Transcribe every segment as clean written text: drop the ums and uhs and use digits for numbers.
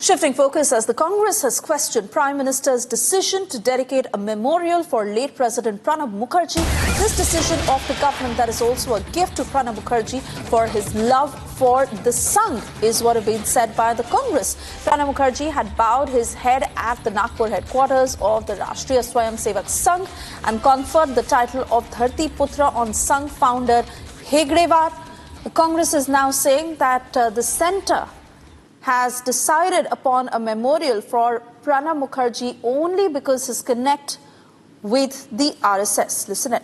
Shifting focus, as the Congress has questioned Prime Minister's decision to dedicate a memorial for late President Pranab Mukherjee. This decision of the government that is also a gift to Pranab Mukherjee for his love for the Sangh is what has been said by the Congress. Pranab Mukherjee had bowed his head at the Nagpur headquarters of the Rashtriya Swayamsevak Sangh and conferred the title of Dharti Putra on Sangh founder Hegdewar. The Congress is now saying that the centre has decided upon a memorial for Pranab Mukherjee only because his connect with the RSS. Listen in.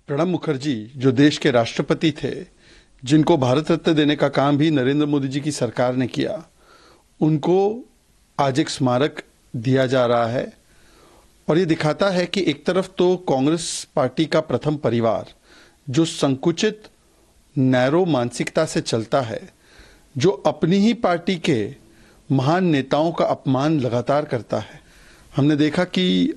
Pranab Mukherjee जो देश के राष्ट्रपति थे, जिनको भारत रत्न देने का काम भी नरेंद्र मोदी जी की सरकार ने किया, उनको आज एक स्मारक दिया जा रहा है। और ये दिखाता है कि एक तरफ तो कांग्रेस पार्टी का प्रथम परिवार जो संकुचित नैरो मानसिकता से चलता है, जो अपनी ही पार्टी के महान नेताओं का अपमान लगातार करता है। हमने देखा कि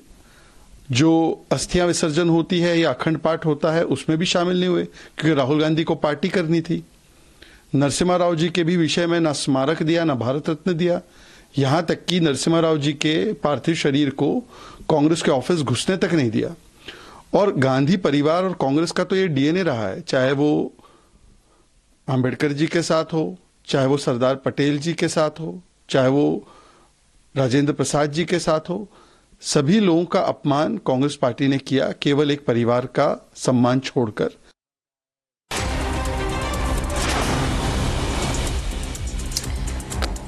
जो अस्थियां विसर्जन होती है या अखंड पाठ होता है, उसमें भी शामिल नहीं हुए क्योंकि राहुल गांधी को पार्टी करनी थी। नरसिम्हा राव जी के भी विषय में ना स्मारक दिया, ना भारत रत्न दिया। यहां तक कि नरसिम्हा राव जी के पार्थिव शरीर को कांग्रेस के ऑफिस घुसने तक नहीं दिया। और गांधी परिवार और कांग्रेस का तो ये डीएनए रहा है, चाहे वो अंबेडकर जी के साथ हो, चाहे वो सरदार पटेल जी के साथ हो, चाहे वो राजेंद्र प्रसाद जी के साथ हो। सभी लोगों का अपमान कांग्रेस पार्टी ने किया, केवल एक परिवार का सम्मान छोड़कर।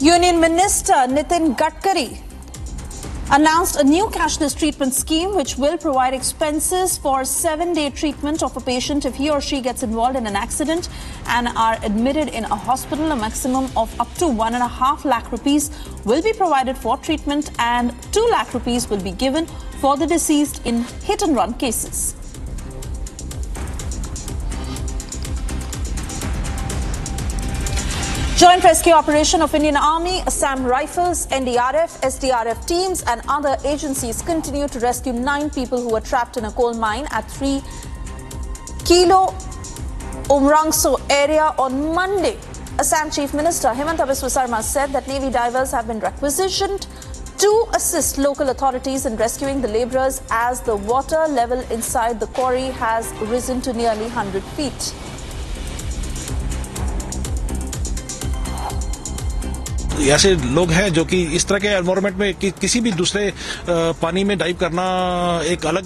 Union Minister Nitin Gadkari announced a new cashless treatment scheme which will provide expenses for 7-day treatment of a patient if he or she gets involved in an accident and are admitted in a hospital. A maximum of up to 1.5 lakh rupees will be provided for treatment and 2 lakh rupees will be given for the deceased in hit-and-run cases. Joint rescue operation of Indian Army, Assam Rifles, NDRF, SDRF teams and other agencies continue to rescue 9 people who were trapped in a coal mine at 3 Kilo Umrangso area on Monday. Assam Chief Minister Himanta Biswa Sarma said that Navy divers have been requisitioned to assist local authorities in rescuing the labourers as the water level inside the quarry has risen to nearly 100 feet. ऐसे लोग हैं जो कि इस तरह के environment में किसी भी दूसरे पानी में डाइव करना एक अलग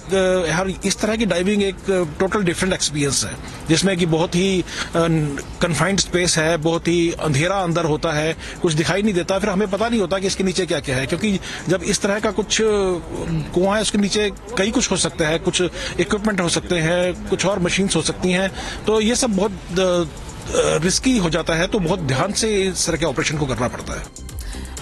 हर इस तरह की डाइविंग एक टोटल डिफरेंट एक्सपीरियंस है, जिसमें कि बहुत ही कन्फाइंड स्पेस है, बहुत ही अंधेरा अंदर होता है, कुछ दिखाई नहीं देता, फिर हमें पता नहीं होता कि इसके नीचे क्या क्या है, क्योंकि जब इस तरह का कुछ कुआं है उसके नीचे कई कुछ हो सकता है, कुछ इक्विपमेंट हो सकते हैं, कुछ और मशीन्स हो सकती हैं, तो ये सब बहुत रिस्की हो जाता है, तो बहुत ध्यान से इस तरह के ऑपरेशन को करना पड़ता है।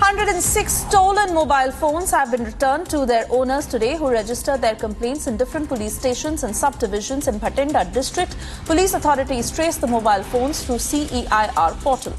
106 stolen mobile phones have been returned to their owners today who registered their complaints in different police stations and subdivisions in Bhatinda district. Police authorities traced the mobile phones through CEIR portal.